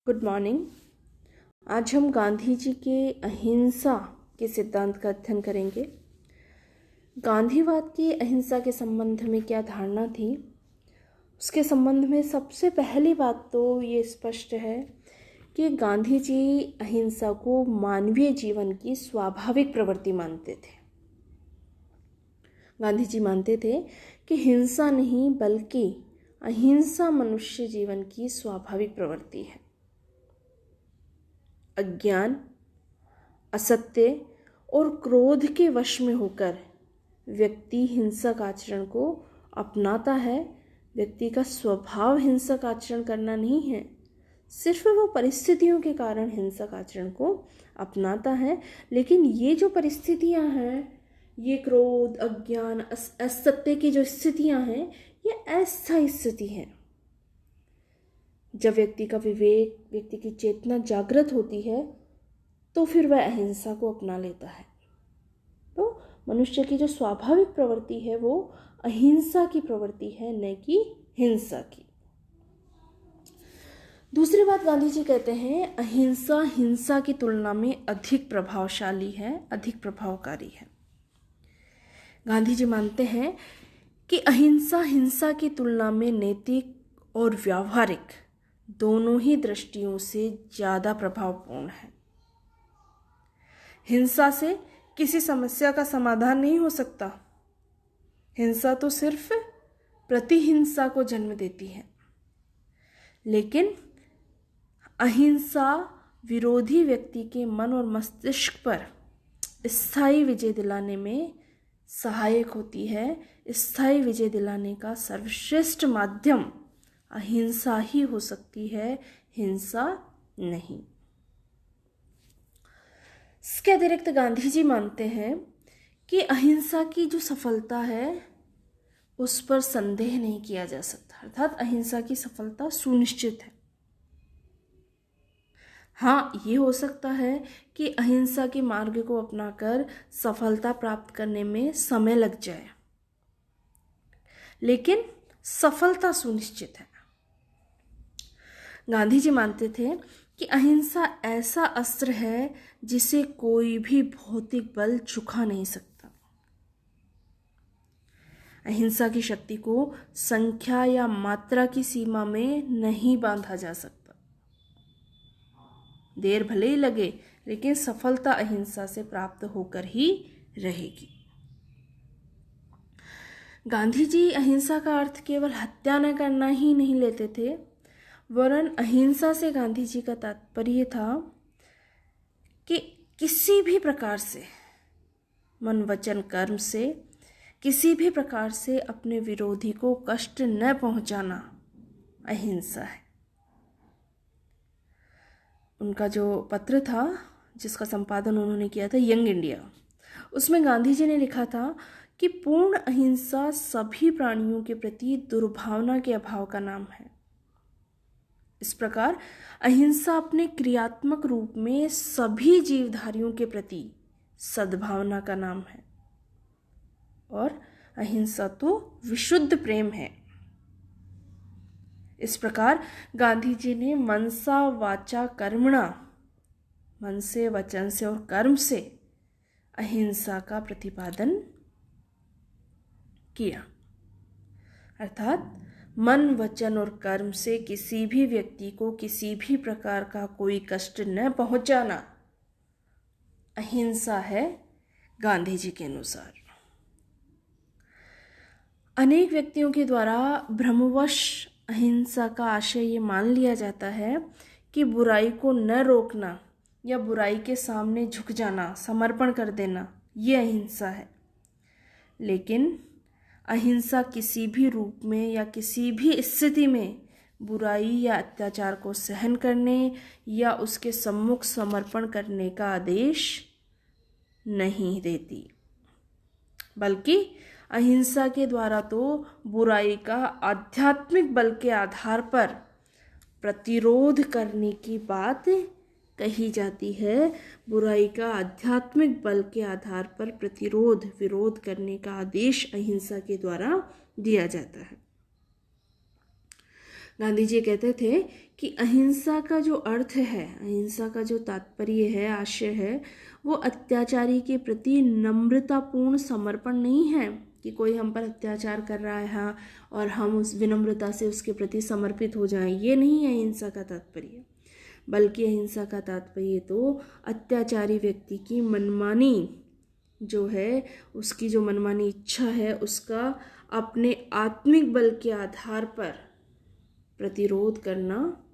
Good morning. आज हम गांधी जी के अहिंसा के सिद्धांत का अध्ययन करेंगे। गांधीवाद की अहिंसा के संबंध में क्या धारणा थी, उसके संबंध में सबसे पहली बात तो ये स्पष्ट है कि गांधी जी अहिंसा को मानवीय जीवन की स्वाभाविक प्रवृत्ति मानते थे। गांधी जी मानते थे कि हिंसा नहीं बल्कि अहिंसा मनुष्य जीवन की स्वाभाविक प्रवृत्ति है। अज्ञान, असत्य और क्रोध के वश में होकर व्यक्ति हिंसक आचरण को अपनाता है। व्यक्ति का स्वभाव हिंसक आचरण करना नहीं है, सिर्फ वो परिस्थितियों के कारण हिंसक आचरण को अपनाता है। लेकिन ये जो परिस्थितियां हैं, ये क्रोध, अज्ञान, असत्य की जो स्थितियां हैं, ये अस्थायी स्थिति हैं। जब व्यक्ति का विवेक, व्यक्ति की चेतना जागृत होती है तो फिर वह अहिंसा को अपना लेता है। तो मनुष्य की जो स्वाभाविक प्रवृत्ति है वो अहिंसा की प्रवृत्ति है, न कि हिंसा की। दूसरी बात गांधी जी कहते हैं, अहिंसा हिंसा की तुलना में अधिक प्रभावशाली है, अधिक प्रभावकारी है। गांधी जी मानते हैं कि अहिंसा हिंसा की तुलना में नैतिक और व्यावहारिक दोनों ही दृष्टियों से ज़्यादा प्रभावपूर्ण है। हिंसा से किसी समस्या का समाधान नहीं हो सकता। हिंसा तो सिर्फ प्रतिहिंसा को जन्म देती है। लेकिन अहिंसा विरोधी व्यक्ति के मन और मस्तिष्क पर स्थायी विजय दिलाने में सहायक होती है। स्थायी विजय दिलाने का सर्वश्रेष्ठ माध्यम अहिंसा ही हो सकती है, हिंसा नहीं। इसके अतिरिक्त गांधी जी मानते हैं कि अहिंसा की जो सफलता है उस पर संदेह नहीं किया जा सकता, अर्थात अहिंसा की सफलता सुनिश्चित है। हाँ, ये हो सकता है कि अहिंसा के मार्ग को अपनाकर सफलता प्राप्त करने में समय लग जाए, लेकिन सफलता सुनिश्चित है। गांधी जी मानते थे कि अहिंसा ऐसा अस्त्र है जिसे कोई भी भौतिक बल झुका नहीं सकता। अहिंसा की शक्ति को संख्या या मात्रा की सीमा में नहीं बांधा जा सकता। देर भले ही लगे, लेकिन सफलता अहिंसा से प्राप्त होकर ही रहेगी। गांधी जी अहिंसा का अर्थ केवल हत्या न करना ही नहीं लेते थे, वरन अहिंसा से गांधी जी का तात्पर्य था कि किसी भी प्रकार से मन वचन कर्म से किसी भी प्रकार से अपने विरोधी को कष्ट न पहुंचाना अहिंसा है। उनका जो पत्र था जिसका संपादन उन्होंने किया था, यंग इंडिया, उसमें गांधी जी ने लिखा था कि पूर्ण अहिंसा सभी प्राणियों के प्रति दुर्भावना के अभाव का नाम है। इस प्रकार अहिंसा अपने क्रियात्मक रूप में सभी जीवधारियों के प्रति सद्भावना का नाम है, और अहिंसा तो विशुद्ध प्रेम है। इस प्रकार गांधी जी ने मनसा वाचा कर्मणा, मन से, वचन से और कर्म से अहिंसा का प्रतिपादन किया, अर्थात मन, वचन और कर्म से किसी भी व्यक्ति को किसी भी प्रकार का कोई कष्ट न पहुंचाना अहिंसा है गांधी जी के अनुसार। अनेक व्यक्तियों के द्वारा भ्रमवश अहिंसा का आशय ये मान लिया जाता है कि बुराई को न रोकना या बुराई के सामने झुक जाना, समर्पण कर देना, ये अहिंसा है। लेकिन अहिंसा किसी भी रूप में या किसी भी स्थिति में बुराई या अत्याचार को सहन करने या उसके सम्मुख समर्पण करने का आदेश नहीं देती, बल्कि अहिंसा के द्वारा तो बुराई का आध्यात्मिक बल के आधार पर प्रतिरोध करने की बात कही जाती है। बुराई का आध्यात्मिक बल के आधार पर प्रतिरोध, विरोध करने का आदेश अहिंसा के द्वारा दिया जाता है। गांधी जी कहते थे कि अहिंसा का जो अर्थ है, अहिंसा का जो तात्पर्य है, आशय है, वो अत्याचारी के प्रति नम्रतापूर्ण समर्पण नहीं है कि कोई हम पर अत्याचार कर रहा है और हम उस विनम्रता से उसके प्रति समर्पित हो जाएं। ये नहीं है अहिंसा का तात्पर्य, बल्कि अहिंसा का तात्पर्य तो अत्याचारी व्यक्ति की मनमानी जो है, उसकी जो मनमानी इच्छा है, उसका अपने आत्मिक बल के आधार पर प्रतिरोध करना,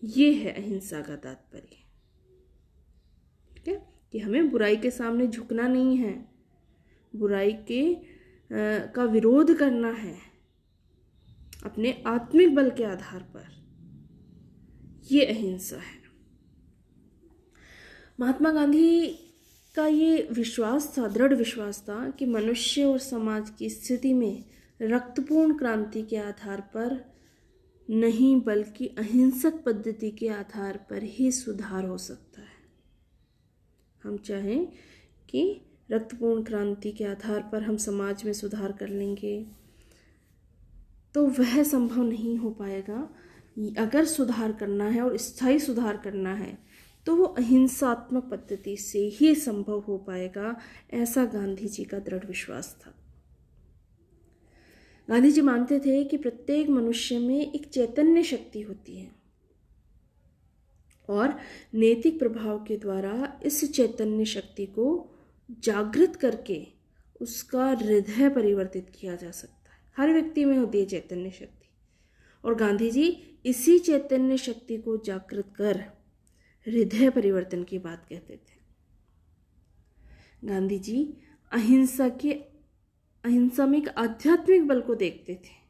ये है अहिंसा का तात्पर्य। ठीक है, कि हमें बुराई के सामने झुकना नहीं है, बुराई का विरोध करना है अपने आत्मिक बल के आधार पर, ये अहिंसा है। महात्मा गांधी का ये विश्वास था, दृढ़ विश्वास था कि मनुष्य और समाज की स्थिति में रक्तपूर्ण क्रांति के आधार पर नहीं, बल्कि अहिंसक पद्धति के आधार पर ही सुधार हो सकता है। हम चाहें कि रक्तपूर्ण क्रांति के आधार पर हम समाज में सुधार कर लेंगे, तो वह संभव नहीं हो पाएगा। अगर सुधार करना है और स्थायी सुधार करना है तो वो अहिंसात्मक पद्धति से ही संभव हो पाएगा, ऐसा गांधी जी का दृढ़ विश्वास था। गांधी जी मानते थे कि प्रत्येक मनुष्य में एक चैतन्य शक्ति होती है और नैतिक प्रभाव के द्वारा इस चैतन्य शक्ति को जागृत करके उसका हृदय परिवर्तित किया जा सकता है। हर व्यक्ति में होती है चैतन्य शक्ति, और गांधी जी इसी चैतन्य शक्ति को जागृत कर हृदय परिवर्तन की बात कहते थे। गांधी जी अहिंसा में एक आध्यात्मिक बल को देखते थे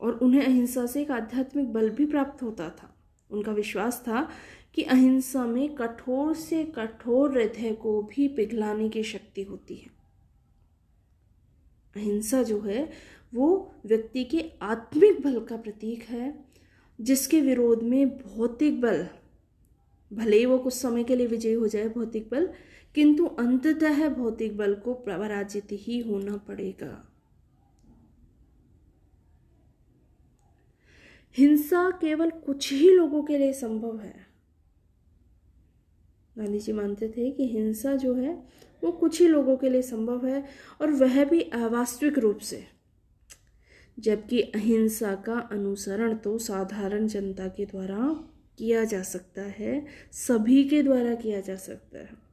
और उन्हें अहिंसा से एक आध्यात्मिक बल भी प्राप्त होता था। उनका विश्वास था कि अहिंसा में कठोर से कठोर हृदय को भी पिघलाने की शक्ति होती है। अहिंसा जो है वो व्यक्ति के आत्मिक बल का प्रतीक है, जिसके विरोध में भौतिक बल, भले ही वो कुछ समय के लिए विजयी हो जाए भौतिक बल, किंतु अंततः भौतिक बल को पराजित ही होना पड़ेगा। हिंसा केवल कुछ ही लोगों के लिए संभव है। गांधी जी मानते थे कि हिंसा जो है वो कुछ ही लोगों के लिए संभव है, और वह भी अवास्तविक रूप से, जबकि अहिंसा का अनुसरण तो साधारण जनता के द्वारा किया जा सकता है, सभी के द्वारा किया जा सकता है।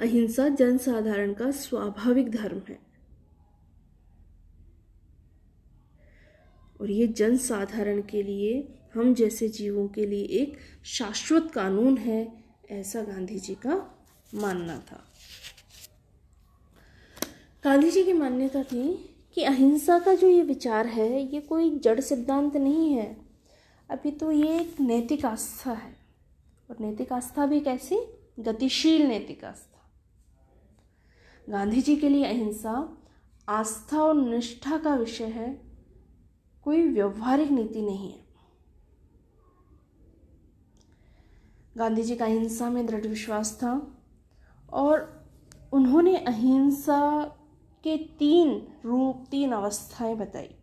अहिंसा जनसाधारण का स्वाभाविक धर्म है और ये जनसाधारण के लिए, हम जैसे जीवों के लिए एक शाश्वत कानून है, ऐसा गांधी जी का मानना था। गांधी जी की मान्यता थी कि अहिंसा का जो ये विचार है ये कोई जड़ सिद्धांत नहीं है, अभी तो ये एक नैतिक आस्था है। और नैतिक आस्था भी कैसी? गतिशील नैतिक आस्था। गांधी जी के लिए अहिंसा आस्था और निष्ठा का विषय है, कोई व्यवहारिक नीति नहीं है। गांधी जी का अहिंसा में दृढ़ विश्वास था और उन्होंने अहिंसा के 3 रूप, 3 अवस्थाएं बताई।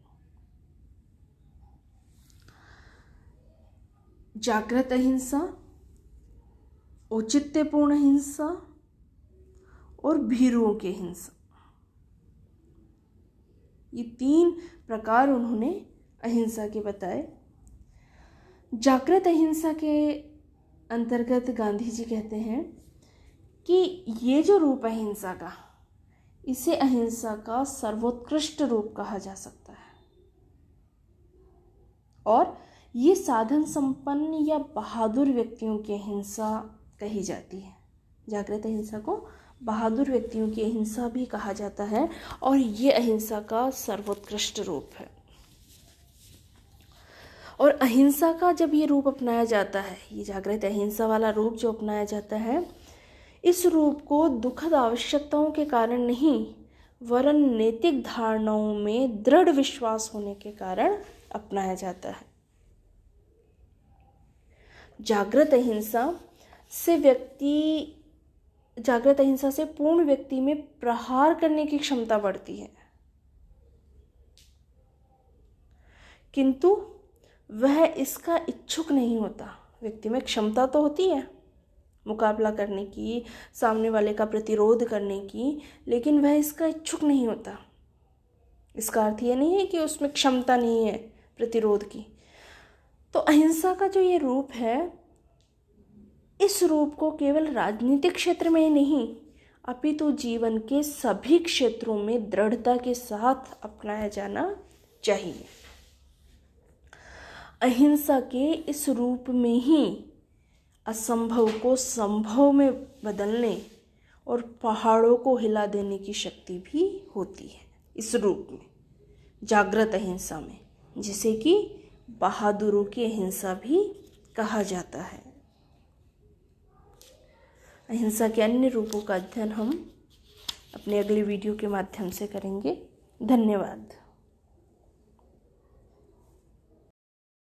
जागृत अहिंसा, औचित्यपूर्ण अहिंसा और भीरुओं की अहिंसा। ये 3 प्रकार उन्होंने अहिंसा के बताए। जागृत अहिंसा के अंतर्गत गांधी जी कहते हैं कि ये जो रूप है अहिंसा का, इसे अहिंसा का सर्वोत्कृष्ट रूप कहा जा सकता है और ये साधन संपन्न या बहादुर व्यक्तियों की अहिंसा कही जाती है। जागृत अहिंसा को बहादुर व्यक्तियों की अहिंसा भी कहा जाता है और ये अहिंसा का सर्वोत्कृष्ट रूप है। और अहिंसा का जब ये रूप अपनाया जाता है, ये जागृत अहिंसा वाला रूप जो अपनाया जाता है, इस रूप को दुखद आवश्यकताओं के कारण नहीं, वरन नैतिक धारणाओं में दृढ़ विश्वास होने के कारण अपनाया जाता है। जागृत अहिंसा से पूर्ण व्यक्ति में प्रहार करने की क्षमता बढ़ती है। किंतु वह इसका इच्छुक नहीं होता। व्यक्ति में क्षमता तो होती है मुकाबला करने की, सामने वाले का प्रतिरोध करने की, लेकिन वह इसका इच्छुक नहीं होता। इसका अर्थ ये नहीं है कि उसमें क्षमता नहीं है प्रतिरोध की। तो अहिंसा का जो ये रूप है, इस रूप को केवल राजनीतिक क्षेत्र में ही नहीं अपितु जीवन के सभी क्षेत्रों में दृढ़ता के साथ अपनाया जाना चाहिए। अहिंसा के इस रूप में ही असंभव को संभव में बदलने और पहाड़ों को हिला देने की शक्ति भी होती है इस रूप में, जागृत अहिंसा में, जिसे कि बहादुरों की अहिंसा भी कहा जाता है। अहिंसा के अन्य रूपों का अध्ययन हम अपने अगले वीडियो के माध्यम से करेंगे। धन्यवाद।